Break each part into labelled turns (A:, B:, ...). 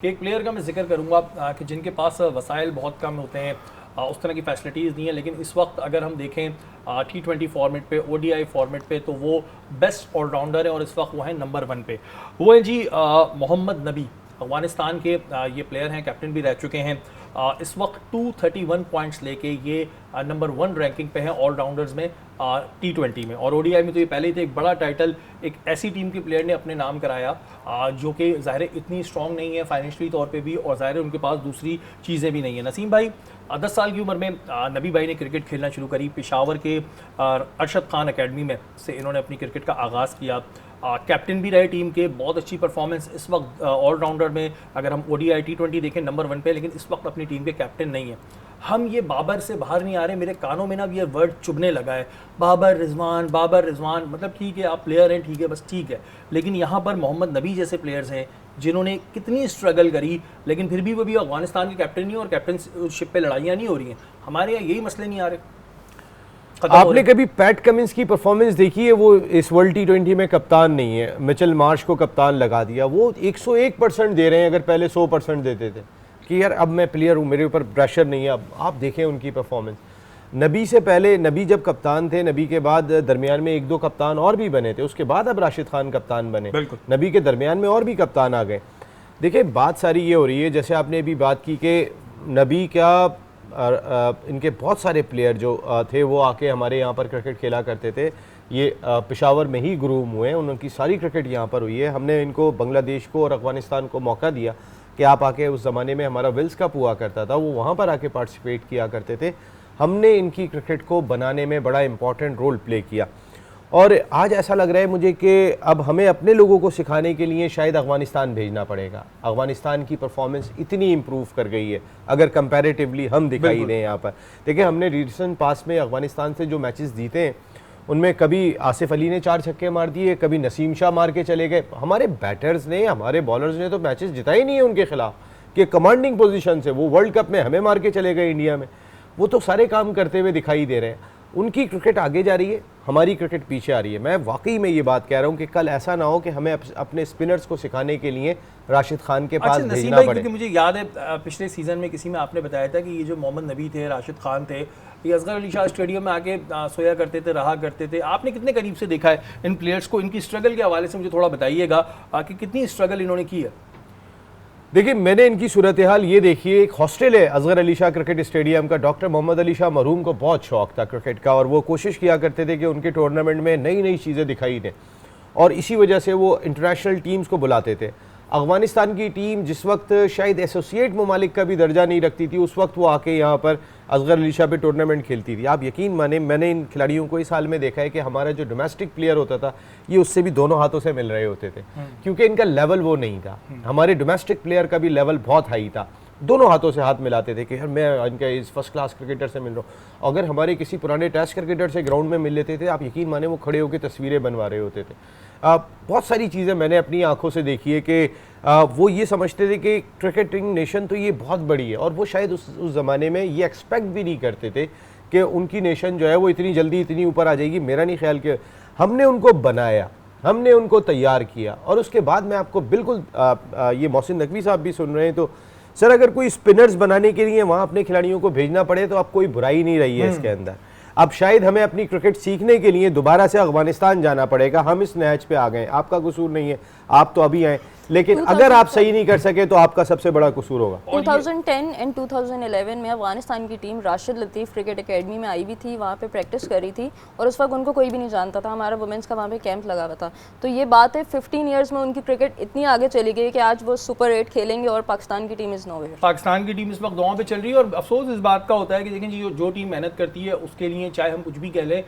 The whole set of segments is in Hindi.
A: एक प्लेयर का मैं जिक्र करूंगा कि जिनके पास वसाइल बहुत कम होते हैं, उस तरह की फैसिलिटीज़ नहीं है, लेकिन इस वक्त अगर हम देखें T20 फॉर्मेट पे, ODI फॉर्मेट पे, तो वो बेस्ट ऑलराउंडर है और इस वक्त वो है नंबर 1 पे। वो है जी मोहम्मद नबी। अफगानिस्तान के ये प्लेयर हैं, कैप्टन भी रह चुके हैं। इस वक्त 231 पॉइंट्स लेके ये नंबर 1 रैंकिंग पे हैं ऑलराउंडर्स में T20 में, और ODI में तो ये पहले ही थे। एक बड़ा टाइटल एक ऐसी टीम के प्लेयर ने अपने नाम कराया जो कि ज़ाहिर इतनी स्ट्रॉन्ग नहीं है फाइनेंशियली तौर पे भी, और ज़ाहिर उनके पास दूसरी चीज़ें भी नहीं है। नसीम भाई 10 साल की उम्र में नबी भाई ने क्रिकेट खेलना शुरू करी। पेशावर के अरशद खान अकेडमी में से इन्होंने अपनी क्रिकेट का आगाज़ किया। कैप्टन भी रहे टीम के, बहुत अच्छी परफॉर्मेंस। इस वक्त ऑलराउंडर में अगर हम ODI T20 देखें नंबर 1 पे, लेकिन इस वक्त अपनी टीम के कैप्टन नहीं है। हम ये बाबर से बाहर नहीं आ रहे। मेरे कानों में ना अब ये वर्ड चुभने लगा है, बाबर रिजवान, बाबर रिजवान। मतलब ठीक है आप प्लेयर हैं, ठीक है, बस ठीक है, लेकिन यहाँ पर मोहम्मद नबी जैसे प्लेयर्स हैं जिन्होंने कितनी स्ट्रगल करी, लेकिन फिर भी वो भी अफगानिस्तान के कैप्टन नहीं, और कैप्टनशिप पे लड़ाइयाँ नहीं हो रही हैं। हमारे यहाँ यही मसले नहीं आ रहे।
B: आपने कभी पैट कमिंस की परफॉर्मेंस देखी है? वो इस वर्ल्ड T20 में कप्तान नहीं है, मिचेल मार्श को कप्तान लगा दिया। वो 101% दे रहे हैं, अगर पहले 100% देते थे कि यार अब मैं प्लेयर हूँ, मेरे ऊपर प्रेशर नहीं है। अब आप देखें उनकी परफॉर्मेंस। नबी से पहले, नबी जब कप्तान थे, नबी के बाद दरमियान में 1-2 कप्तान और भी बने थे, उसके बाद अब राशिद खान कप्तान बने, नबी के दरमियान में और भी कप्तान आ गए। देखिए बात सारी ये हो रही है, जैसे आपने अभी बात की कि नबी क्या इनके बहुत सारे प्लेयर जो थे वो आके हमारे यहाँ पर क्रिकेट खेला करते थे। ये पेशावर में ही ग्रूम हुए हैं, उनकी सारी क्रिकेट यहाँ पर हुई है। हमने इनको, बांग्लादेश को और अफगानिस्तान को मौका दिया कि आप आके, उस ज़माने में हमारा विल्स कप हुआ करता था, वो वहाँ पर आके पार्टिसिपेट किया करते थे। हमने इनकी क्रिकेट को बनाने में बड़ा इंपॉर्टेंट रोल प्ले किया, और आज ऐसा लग रहा है मुझे कि अब हमें अपने लोगों को सिखाने के लिए शायद अफगानिस्तान भेजना पड़ेगा। अफगानिस्तान की परफॉर्मेंस इतनी इम्प्रूव कर गई है अगर कंपैरेटिवली हम दिखाई दें यहाँ पर। देखिए हमने रिसेंट पास में अफगानिस्तान से जो मैचेस जीते हैं उनमें कभी आसिफ अली ने 4 छक्के मार दिए, कभी नसीम शाह मार के चले गए। हमारे बैटर्स ने, हमारे बॉलर्स ने तो मैचेस जिताए नहीं है उनके खिलाफ कि कमांडिंग पोजीशन से। वो वर्ल्ड कप में हमें मार के चले गए इंडिया में। वो तो सारे काम करते हुए दिखाई दे रहे हैं। उनकी क्रिकेट आगे जा रही है, हमारी क्रिकेट पीछे आ रही है। मैं वाकई में ये बात कह रहा हूँ कि कल ऐसा ना हो कि हमें अपने स्पिनर्स को सिखाने के लिए राशिद खान के पास भेजना पड़े।
A: क्योंकि मुझे याद है पिछले सीजन में किसी में आपने बताया था कि ये जो मोहम्मद नबी थे, राशिद खान थे, ये असगर अली शाह स्टेडियम में आके सोया करते थे, रहा करते थे। आपने कितने करीब से देखा है इन प्लेयर्स को? इनकी स्ट्रगल के हवाले से मुझे थोड़ा बताइएगा कि कितनी स्ट्रगल इन्होंने की है।
B: देखिए मैंने इनकी सूरत हाल ये देखी है। एक हॉस्टल है असगर अली शाह क्रिकेट स्टेडियम का। डॉक्टर मोहम्मद अली शाह मरहूम को बहुत शौक था क्रिकेट का, और वो कोशिश किया करते थे कि उनके टूर्नामेंट में नई नई चीज़ें दिखाई दें, और इसी वजह से वो इंटरनेशनल टीम्स को बुलाते थे। अफगानिस्तान की टीम जिस वक्त शायद एसोसिएट ममालिक का भी दर्जा नहीं रखती थी, उस वक्त वो आके यहाँ पर असगर अली शाह पे टूर्नामेंट खेलती थी। आप यकीन माने, मैंने इन खिलाड़ियों को इस हाल में देखा है कि हमारा जो डोमेस्टिक प्लेयर होता था ये उससे भी दोनों हाथों से मिल रहे होते थे, क्योंकि इनका लेवल वो नहीं था। हमारे डोमेस्टिक प्लेयर का भी लेवल बहुत हाई था, दोनों हाथों से हाथ मिलाते थे कि यार मैं इनके इस फर्स्ट क्लास क्रिकेटर से मिल रहा हूँ। अगर हमारे किसी पुराने टेस्ट क्रिकेटर से ग्राउंड में मिल लेते थे, आप यकीन माने वो खड़े होकर तस्वीरें बनवा रहे होते थे। बहुत सारी चीज़ें मैंने अपनी आंखों से देखी है कि वो ये समझते थे कि क्रिकेटिंग नेशन तो ये बहुत बड़ी है, और वो शायद उस ज़माने में ये एक्सपेक्ट भी नहीं करते थे कि उनकी नेशन जो है वो इतनी जल्दी इतनी ऊपर आ जाएगी। मेरा नहीं ख्याल कि हमने उनको बनाया, हमने उनको तैयार किया, और उसके बाद मैं आपको बिल्कुल ये मोहसिन नकवी साहब भी सुन रहे हैं, तो सर अगर कोई स्पिनर्स बनाने के लिए वहाँ अपने खिलाड़ियों को भेजना पड़े तो अब कोई बुराई नहीं रही है इसके अंदर। अब शायद हमें अपनी क्रिकेट सीखने के लिए दोबारा से अफगानिस्तान जाना पड़ेगा। हम इस मैच पे आ गए, आपका कसूर नहीं है, आप तो अभी आए, लेकिन अगर आप सही नहीं कर सके तो आपका सबसे बड़ा कसूर होगा।
C: 2010 एंड 2011 में अफगानिस्तान की टीम राशिद लतीफ़ क्रिकेट एकेडमी में आई हुई थी, वहाँ पे प्रैक्टिस करी थी, और उस वक्त उनको कोई भी नहीं जानता था। हमारा वुमेंस का वहाँ पे कैंप लगा हुआ था। तो ये बात है 15 ईयर्स में उनकी क्रिकेट इतनी आगे चली गई कि आज वो सुपर 8 खेलेंगे, और पाकिस्तान की टीम इज़ नोवेयर।
A: पाकिस्तान की टीम इस वक्त दांव पे चल रही है, और अफसोस इस बात का होता है कि देखें जी, जो टीम मेहनत करती है उसके लिए चाहे हम कुछ भी कह लें,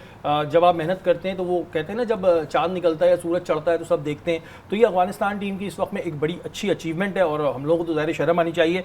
A: जब आप मेहनत करते हैं तो वो कहते हैं ना, जब चांद निकलता है या सूरज चढ़ता है तो सब देखते हैं। तो ये अफगानिस्तान टीम की इस वक्त में एक बड़ी अच्छी अचीवमेंट है, और हम लोगों को तो ज़ाहिर शर्म आनी चाहिए।